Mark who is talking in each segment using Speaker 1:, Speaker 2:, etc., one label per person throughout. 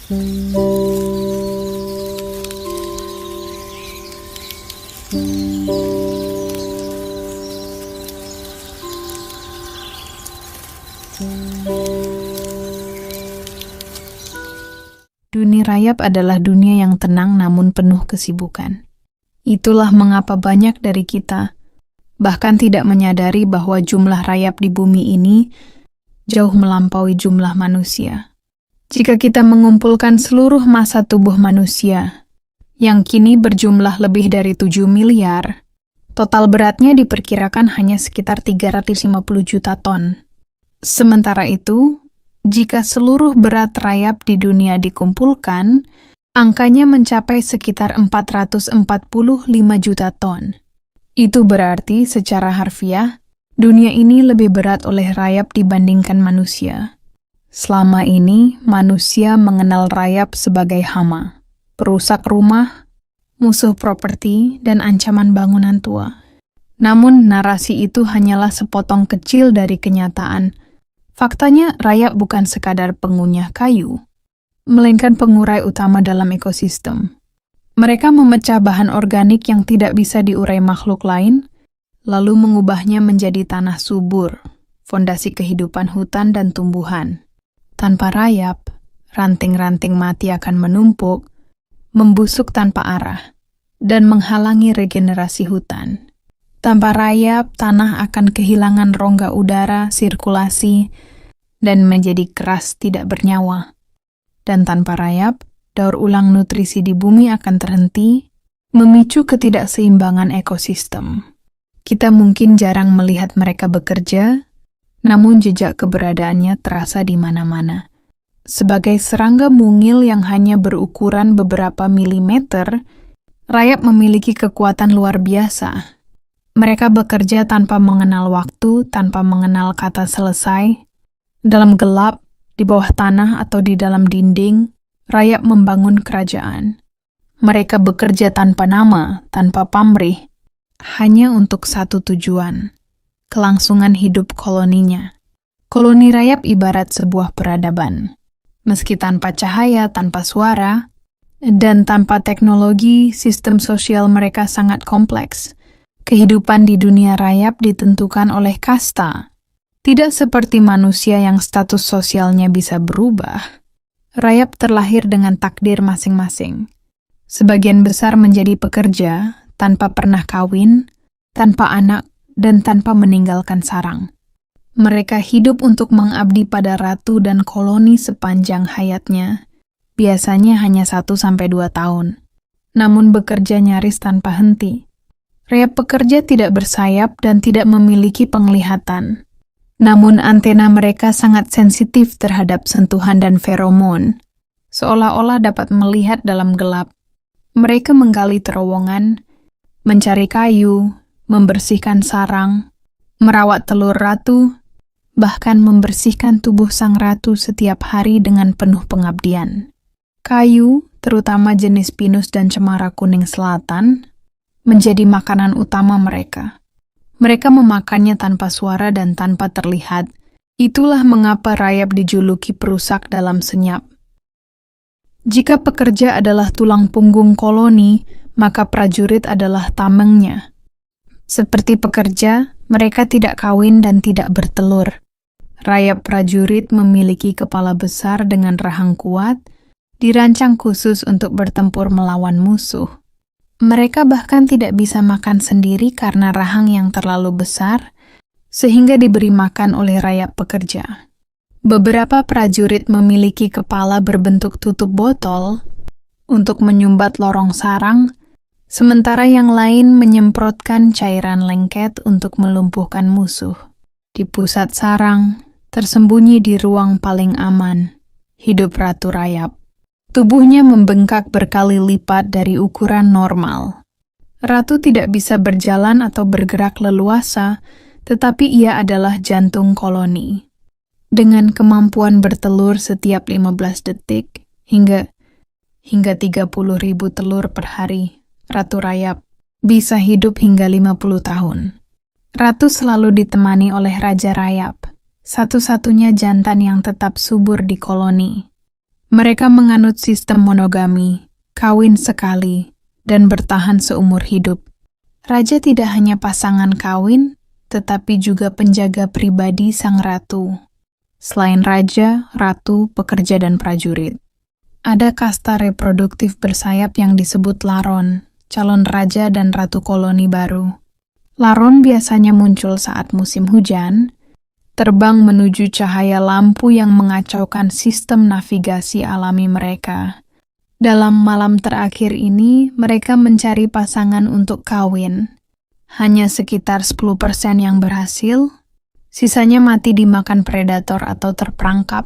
Speaker 1: Dunia rayap adalah dunia yang tenang namun penuh kesibukan. Itulah mengapa banyak dari kita bahkan tidak menyadari bahwa jumlah rayap di bumi ini jauh melampaui jumlah manusia. Jika kita mengumpulkan seluruh massa tubuh manusia, yang kini berjumlah lebih dari 7 miliar, total beratnya diperkirakan hanya sekitar 350 juta ton. Sementara itu, jika seluruh berat rayap di dunia dikumpulkan, angkanya mencapai sekitar 445 juta ton. Itu berarti secara harfiah, dunia ini lebih berat oleh rayap dibandingkan manusia. Selama ini, manusia mengenal rayap sebagai hama, perusak rumah, musuh properti, dan ancaman bangunan tua. Namun, narasi itu hanyalah sepotong kecil dari kenyataan. Faktanya, rayap bukan sekadar pengunyah kayu, melainkan pengurai utama dalam ekosistem. Mereka memecah bahan organik yang tidak bisa diurai makhluk lain, lalu mengubahnya menjadi tanah subur, fondasi kehidupan hutan dan tumbuhan. Tanpa rayap, ranting-ranting mati akan menumpuk, membusuk tanpa arah, dan menghalangi regenerasi hutan. Tanpa rayap, tanah akan kehilangan rongga udara, sirkulasi, dan menjadi keras tidak bernyawa. Dan tanpa rayap, daur ulang nutrisi di bumi akan terhenti, memicu ketidakseimbangan ekosistem. Kita mungkin jarang melihat mereka bekerja, namun jejak keberadaannya terasa di mana-mana. Sebagai serangga mungil yang hanya berukuran beberapa milimeter, rayap memiliki kekuatan luar biasa. Mereka bekerja tanpa mengenal waktu, tanpa mengenal kata selesai. Dalam gelap, di bawah tanah atau di dalam dinding, rayap membangun kerajaan. Mereka bekerja tanpa nama, tanpa pamrih, hanya untuk satu tujuan, kelangsungan hidup koloninya. Koloni rayap ibarat sebuah peradaban. Meski tanpa cahaya, tanpa suara, dan tanpa teknologi, sistem sosial mereka sangat kompleks. Kehidupan di dunia rayap ditentukan oleh kasta. Tidak seperti manusia yang status sosialnya bisa berubah. Rayap terlahir dengan takdir masing-masing. Sebagian besar menjadi pekerja, tanpa pernah kawin, tanpa anak, dan tanpa meninggalkan sarang. Mereka hidup untuk mengabdi pada ratu dan koloni sepanjang hayatnya, biasanya hanya 1-2 tahun. Namun bekerja nyaris tanpa henti. Rayap pekerja tidak bersayap dan tidak memiliki penglihatan. Namun antena mereka sangat sensitif terhadap sentuhan dan feromon, seolah-olah dapat melihat dalam gelap. Mereka menggali terowongan, mencari kayu, membersihkan sarang, merawat telur ratu, bahkan membersihkan tubuh sang ratu setiap hari dengan penuh pengabdian. Kayu, terutama jenis pinus dan cemara kuning selatan, menjadi makanan utama mereka. Mereka memakannya tanpa suara dan tanpa terlihat. Itulah mengapa rayap dijuluki perusak dalam senyap. Jika pekerja adalah tulang punggung koloni, maka prajurit adalah tamengnya. Seperti pekerja, mereka tidak kawin dan tidak bertelur. Rayap prajurit memiliki kepala besar dengan rahang kuat, dirancang khusus untuk bertempur melawan musuh. Mereka bahkan tidak bisa makan sendiri karena rahang yang terlalu besar, sehingga diberi makan oleh rayap pekerja. Beberapa prajurit memiliki kepala berbentuk tutup botol untuk menyumbat lorong sarang, sementara yang lain menyemprotkan cairan lengket untuk melumpuhkan musuh. Di pusat sarang, tersembunyi di ruang paling aman, hidup Ratu Rayap. Tubuhnya membengkak berkali lipat dari ukuran normal. Ratu tidak bisa berjalan atau bergerak leluasa, tetapi ia adalah jantung koloni. Dengan kemampuan bertelur setiap 15 detik hingga 30.000 telur per hari, Ratu Rayap bisa hidup hingga 50 tahun. Ratu selalu ditemani oleh Raja Rayap, satu-satunya jantan yang tetap subur di koloni. Mereka menganut sistem monogami, kawin sekali, dan bertahan seumur hidup. Raja tidak hanya pasangan kawin, tetapi juga penjaga pribadi sang ratu. Selain raja, ratu, pekerja, dan prajurit, ada kasta reproduktif bersayap yang disebut Laron, calon raja dan ratu koloni baru. Laron biasanya muncul saat musim hujan, terbang menuju cahaya lampu yang mengacaukan sistem navigasi alami mereka. Dalam malam terakhir ini, mereka mencari pasangan untuk kawin. Hanya sekitar 10% yang berhasil, sisanya mati dimakan predator atau terperangkap.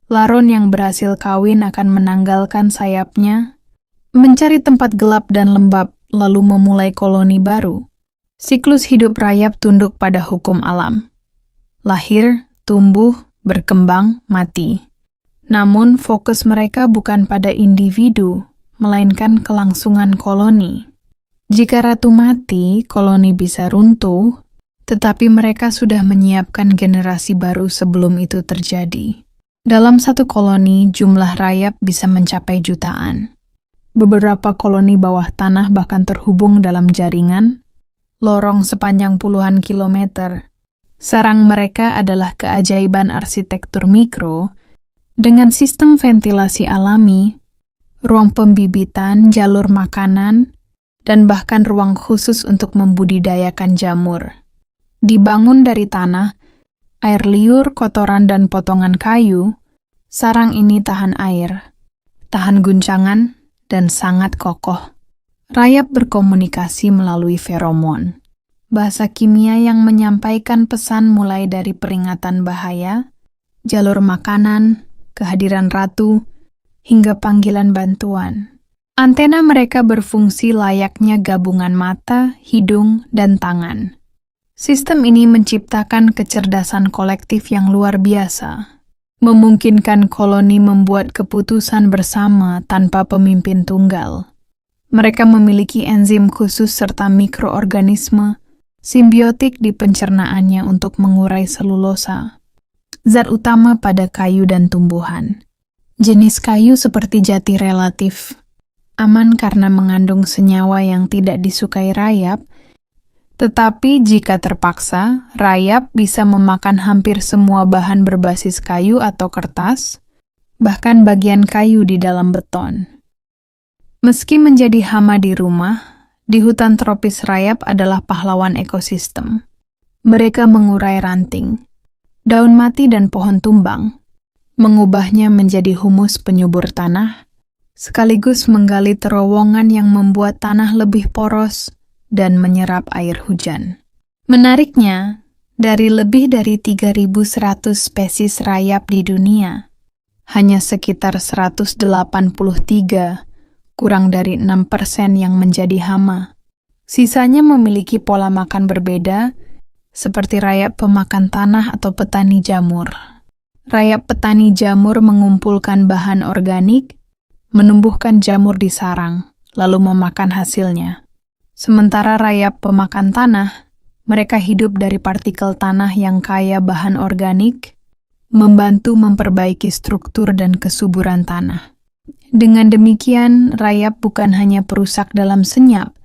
Speaker 1: Laron yang berhasil kawin akan menanggalkan sayapnya, mencari tempat gelap dan lembab, lalu memulai koloni baru. Siklus hidup rayap tunduk pada hukum alam. Lahir, tumbuh, berkembang, mati. Namun, fokus mereka bukan pada individu, melainkan kelangsungan koloni. Jika ratu mati, koloni bisa runtuh, tetapi mereka sudah menyiapkan generasi baru sebelum itu terjadi. Dalam satu koloni, jumlah rayap bisa mencapai jutaan. Beberapa koloni bawah tanah bahkan terhubung dalam jaringan, lorong sepanjang puluhan kilometer. Sarang mereka adalah keajaiban arsitektur mikro, dengan sistem ventilasi alami, ruang pembibitan, jalur makanan, dan bahkan ruang khusus untuk membudidayakan jamur. Dibangun dari tanah, air liur, kotoran, dan potongan kayu, sarang ini tahan air, tahan guncangan, dan sangat kokoh. Rayap berkomunikasi melalui feromon, bahasa kimia yang menyampaikan pesan mulai dari peringatan bahaya, jalur makanan, kehadiran ratu, hingga panggilan bantuan. Antena mereka berfungsi layaknya gabungan mata, hidung, dan tangan. Sistem ini menciptakan kecerdasan kolektif yang luar biasa, memungkinkan koloni membuat keputusan bersama tanpa pemimpin tunggal. Mereka memiliki enzim khusus serta mikroorganisme simbiotik di pencernaannya untuk mengurai selulosa, zat utama pada kayu dan tumbuhan. Jenis kayu seperti jati relatif aman karena mengandung senyawa yang tidak disukai rayap, tetapi jika terpaksa, rayap bisa memakan hampir semua bahan berbasis kayu atau kertas, bahkan bagian kayu di dalam beton. Meski menjadi hama di rumah, di hutan tropis rayap adalah pahlawan ekosistem. Mereka mengurai ranting, daun mati dan pohon tumbang, mengubahnya menjadi humus penyubur tanah, sekaligus menggali terowongan yang membuat tanah lebih poros dan menyerap air hujan. Menariknya, dari lebih dari 3.100 spesies rayap di dunia, hanya sekitar 183 kurang dari 6% yang menjadi hama. Sisanya memiliki pola makan berbeda, seperti rayap pemakan tanah atau petani jamur. Rayap petani jamur mengumpulkan bahan organik, menumbuhkan jamur di sarang, lalu memakan hasilnya. Sementara rayap pemakan tanah, mereka hidup dari partikel tanah yang kaya bahan organik, membantu memperbaiki struktur dan kesuburan tanah. Dengan demikian, rayap bukan hanya perusak dalam senyap,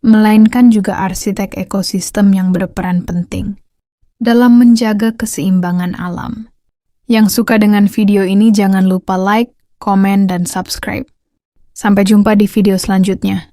Speaker 1: melainkan juga arsitek ekosistem yang berperan penting dalam menjaga keseimbangan alam. Yang suka dengan video ini jangan lupa like, komen, dan subscribe. Sampai jumpa di video selanjutnya.